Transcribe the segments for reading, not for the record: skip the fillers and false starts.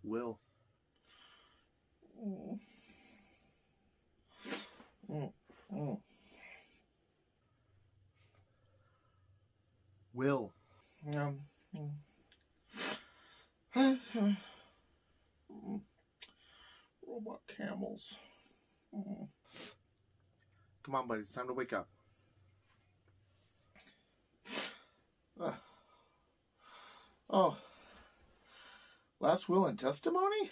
Will. Will. Robot camels. Come on, buddy. It's time to wake up. Oh. Last will and testimony?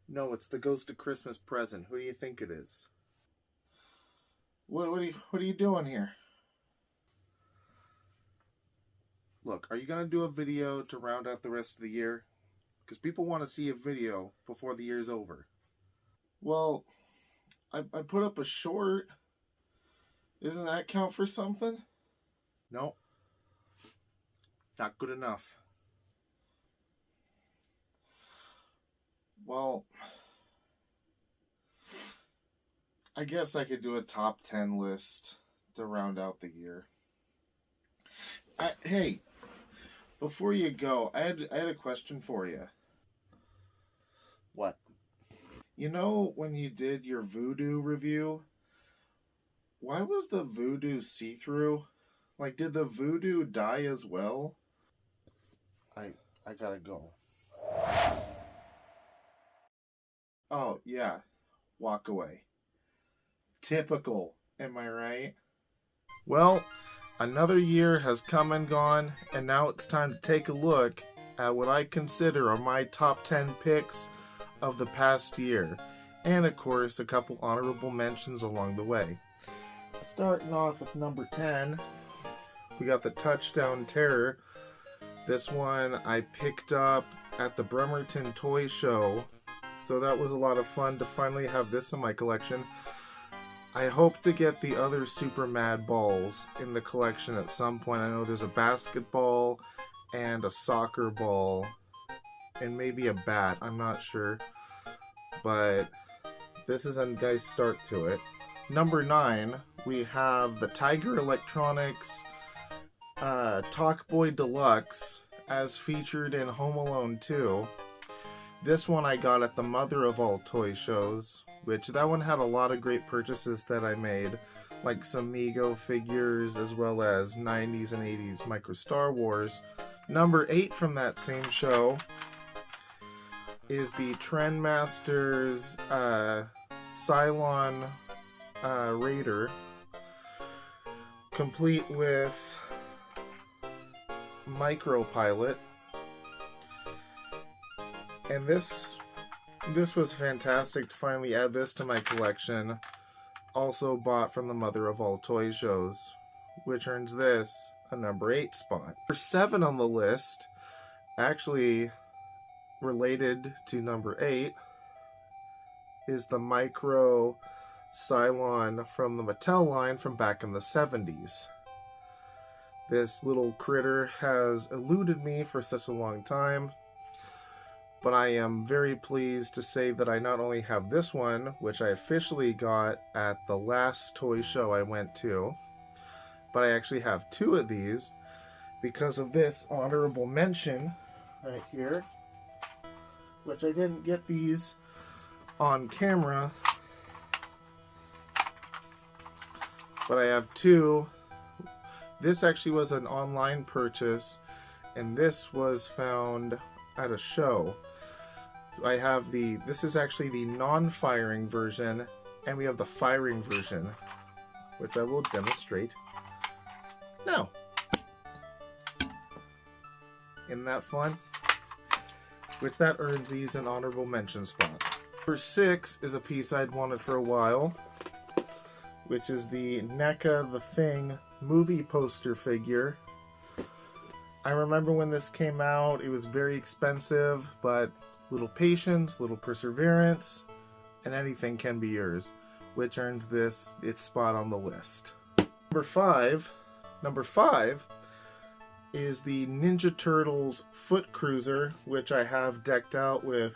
No, it's the Ghost of Christmas Present. Who do you think it is? What are you doing here? Look, are you going to do a video to round out the rest of the year? Because people want to see a video before the year's over. Well, I put up a short. Doesn't that count for something? No. Not good enough. Well, I guess I could do a top 10 list to round out the year. Hey, before you go, I had a question for you. What? You know when you did your voodoo review, why was the voodoo see-through? Like, did the voodoo die as well? I gotta go. Oh, yeah. Walk away. Typical, am I right? Well, another year has come and gone, and now it's time to take a look at what I consider are my top 10 picks of the past year. And, of course, a couple honorable mentions along the way. Starting off with number 10, we got the Touchdown Terror. This one I picked up at the Bremerton Toy Show, so that was a lot of fun to finally have this in my collection. I hope to get the other Super Mad balls in the collection at some point. I know there's a basketball and a soccer ball and maybe a bat, I'm not sure. But this is a nice start to it. Number 9, we have the Tiger Electronics Talkboy Deluxe as featured in Home Alone 2. This one I got at the mother of all toy shows, which that one had a lot of great purchases that I made, like some Mego figures as well as 90s and 80s Micro Star Wars. Number 8 from that same show is the Trendmasters Cylon Raider, complete with Micropilot. And this was fantastic to finally add this to my collection. Also bought from the mother of all toy shows, which earns this a number 8 spot. Number 7 on the list, actually related to number 8, is the Micro Cylon from the Mattel line from back in the 70s. This little critter has eluded me for such a long time, but I am very pleased to say that I not only have this one, which I officially got at the last toy show I went to, but I actually have 2 of these because of this honorable mention right here, which I didn't get these on camera, but I have 2. This actually was an online purchase, and this was found at a show. I have this is actually the non-firing version, and we have the firing version, which I will demonstrate now. Isn't that fun? Which that earns these an honorable mention spot. Number 6 is a piece I'd wanted for a while, which is the NECA The Thing movie poster figure. I remember when this came out, it was very expensive, but little patience, little perseverance, and anything can be yours, which earns this its spot on the list. Number 5 is the Ninja Turtles Foot Cruiser, which I have decked out with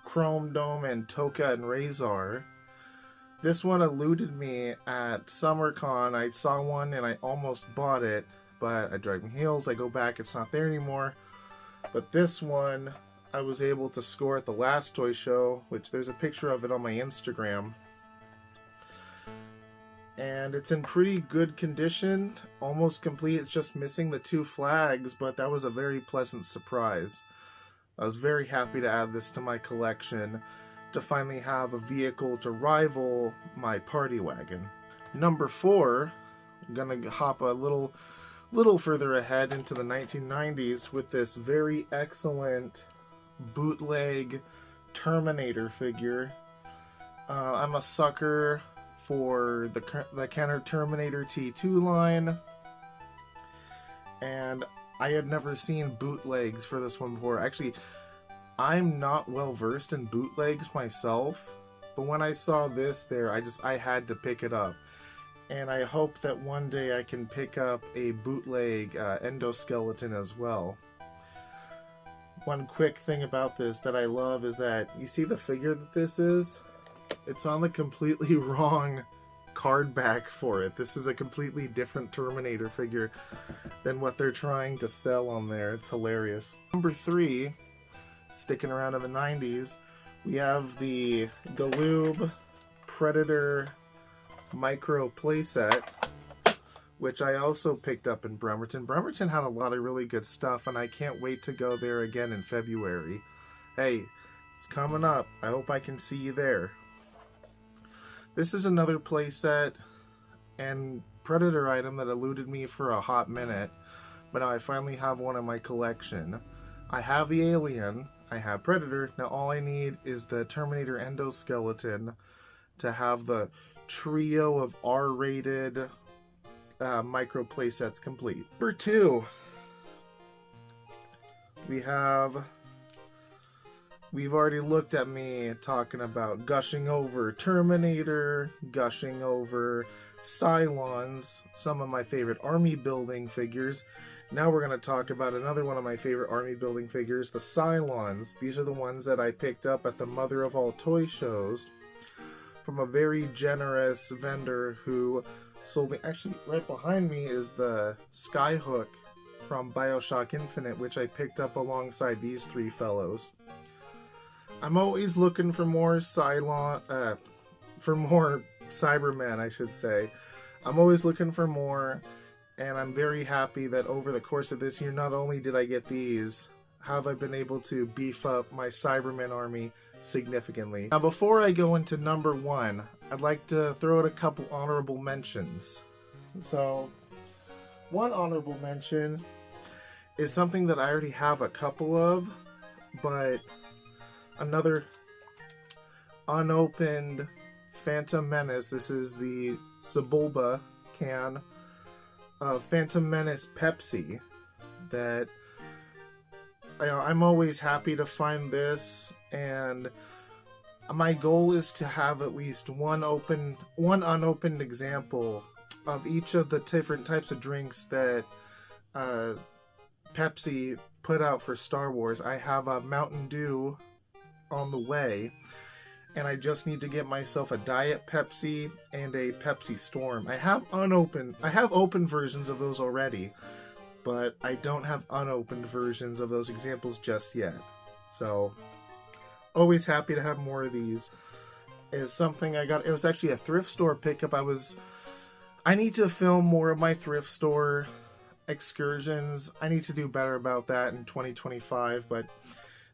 Chrome Dome and Toka and Razor. This one eluded me at SummerCon. I saw one and I almost bought it, but I dragged my heels. I go back, it's not there anymore. But this one I was able to score at the last toy show, which there's a picture of it on my Instagram. And it's in pretty good condition, almost complete. It's just missing the 2 flags, but that was a very pleasant surprise. I was very happy to add this to my collection, to finally have a vehicle to rival my party wagon. Number 4, I'm gonna hop a little further ahead into the 1990s with this very excellent bootleg Terminator figure. I'm a sucker for the Kenner Terminator T2 line, and I had never seen bootlegs for this one before. Actually, I'm not well versed in bootlegs myself, but when I saw this there, I had to pick it up. And I hope that one day I can pick up a bootleg endoskeleton as well. One quick thing about this that I love is that, you see the figure that this is? It's on the completely wrong card back for it. This is a completely different Terminator figure than what they're trying to sell on there. It's hilarious. Number 3, sticking around in the 90s, we have the Galoob Predator Micro playset, which I also picked up in Bremerton. Bremerton had a lot of really good stuff, and I can't wait to go there again in February. Hey, it's coming up. I hope I can see you there. This is another playset and Predator item that eluded me for a hot minute, but now I finally have one in my collection. I have the Alien, I have Predator, now all I need is the Terminator endoskeleton to have the trio of R-rated micro playsets complete. Number 2, we've already looked at me talking about gushing over Terminator, gushing over Cylons, some of my favorite army building figures. Now we're going to talk about another one of my favorite army building figures, the Cylons. These are the ones that I picked up at the Mother of All Toy Shows from a very generous vendor who sold me. Actually, right behind me is the Skyhook from BioShock Infinite, which I picked up alongside these 3 fellows. I'm always looking for more Cybermen, I should say. I'm always looking for more, and I'm very happy that over the course of this year, not only did I get these, have I been able to beef up my Cybermen army significantly. Now, before I go into number 1, I'd like to throw out a couple honorable mentions. So, one honorable mention is something that I already have a couple of, but another unopened Phantom Menace. This is the Sebulba can of Phantom Menace Pepsi that I'm always happy to find this, and my goal is to have at least one unopened example of each of the different types of drinks that Pepsi put out for Star Wars. I have a Mountain Dew on the way, and I just need to get myself a Diet Pepsi and a Pepsi Storm. I have open versions of those already, but I don't have unopened versions of those examples just yet. So, always happy to have more of these. Is something I got. It was actually a thrift store pickup. I need to film more of my thrift store excursions. I need to do better about that in 2025, but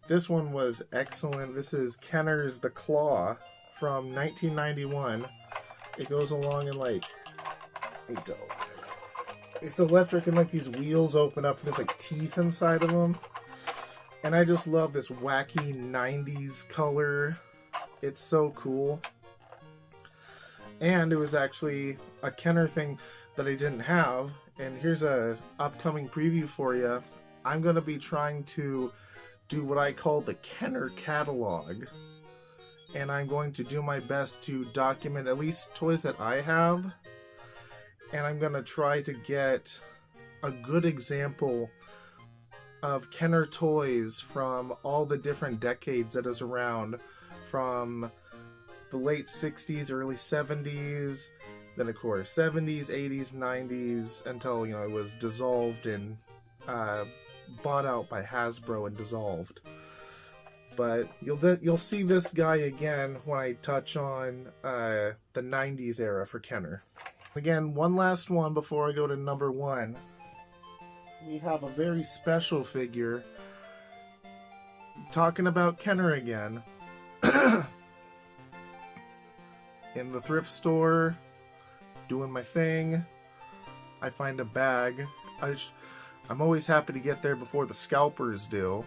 this one was excellent. This is Kenner's The Claw from 1991. It goes along in like, it's electric, and like these wheels open up and there's like teeth inside of them. And I just love this wacky 90s color. It's so cool. And it was actually a Kenner thing that I didn't have. And here's a upcoming preview for you. I'm going to be trying to do what I call the Kenner catalog. And I'm going to do my best to document at least toys that I have. And I'm going to try to get a good example of Kenner toys from all the different decades that is around, from the late 60s, early 70s, then of course 70s, 80s, 90s, until, it was dissolved and bought out by Hasbro and dissolved. But you'll see this guy again when I touch on the 90s era for Kenner. Again, one last one before I go to number 1. We have a very special figure. Talking about Kenner again. In the thrift store, doing my thing, I find a bag. I'm always happy to get there before the scalpers do.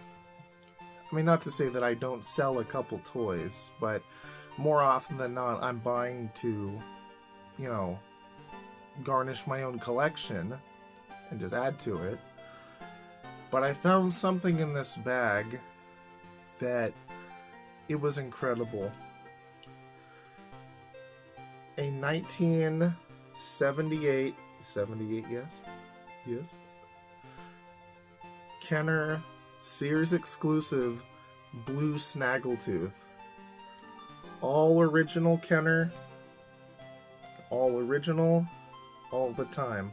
I mean, not to say that I don't sell a couple toys, but more often than not, I'm buying to, you know, garnish my own collection and just add to it. But I found something in this bag that it was incredible. A 1978, yes, Kenner Sears exclusive blue snaggletooth. All original Kenner, all original, all the time.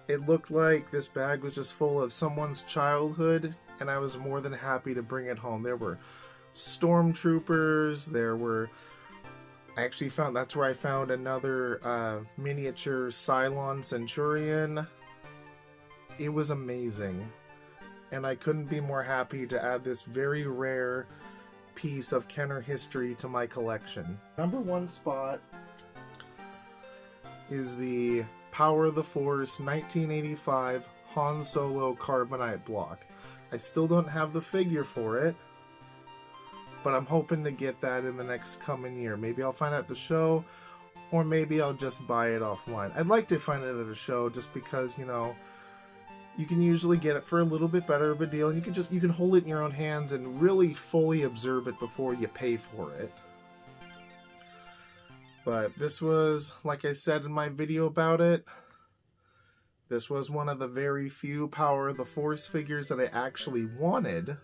It looked like this bag was just full of someone's childhood, and I was more than happy to bring it home. There were stormtroopers, I actually found, that's where I found another miniature Cylon Centurion. It was amazing. And I couldn't be more happy to add this very rare piece of Kenner history to my collection. Number 1 spot is the Power of the Force 1985 Han Solo Carbonite block. I still don't have the figure for it, but I'm hoping to get that in the next coming year. Maybe I'll find it at the show, or maybe I'll just buy it offline. I'd like to find it at a show just because, you know, you can usually get it for a little bit better of a deal, and you can hold it in your own hands and really fully observe it before you pay for it. But this was, like I said in my video about it, this was one of the very few Power of the Force figures that I actually wanted,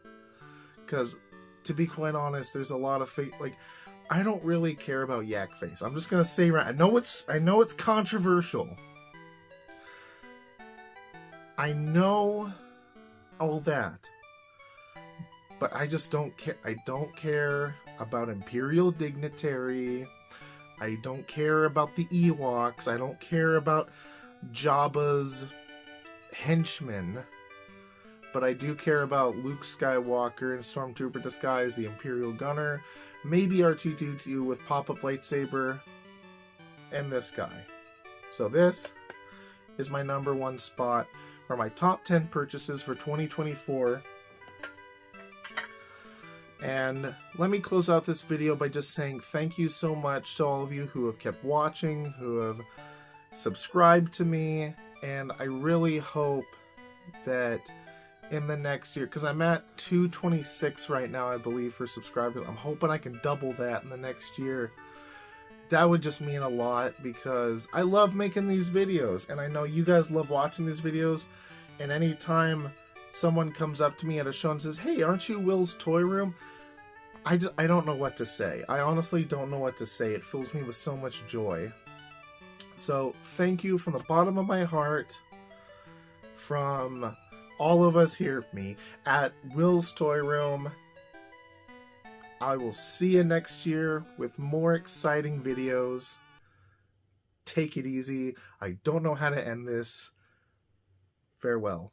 because to be quite honest, there's a lot of like, I don't really care about Yak Face. I'm just gonna say right. I know it's controversial. I know all that, but I just don't care. I don't care about Imperial Dignitary. I don't care about the Ewoks. I don't care about Jabba's henchmen. But I do care about Luke Skywalker in Stormtrooper disguise, the Imperial Gunner, maybe R2-D2 with pop-up lightsaber, and this guy. So this is my number 1 spot for my top 10 purchases for 2024. And let me close out this video by just saying thank you so much to all of you who have kept watching, who have subscribed to me, and I really hope that in the next year, because I'm at 226 right now, I believe, for subscribers. I'm hoping I can double that in the next year. That would just mean a lot, because I love making these videos, and I know you guys love watching these videos, and anytime someone comes up to me at a show and says, "Hey, aren't you Will's Toy Room?" I don't know what to say. I honestly don't know what to say. It fills me with so much joy. So, thank you from the bottom of my heart, from all of us here, me, at Will's Toy Room. I will see you next year with more exciting videos. Take it easy. I don't know how to end this. Farewell.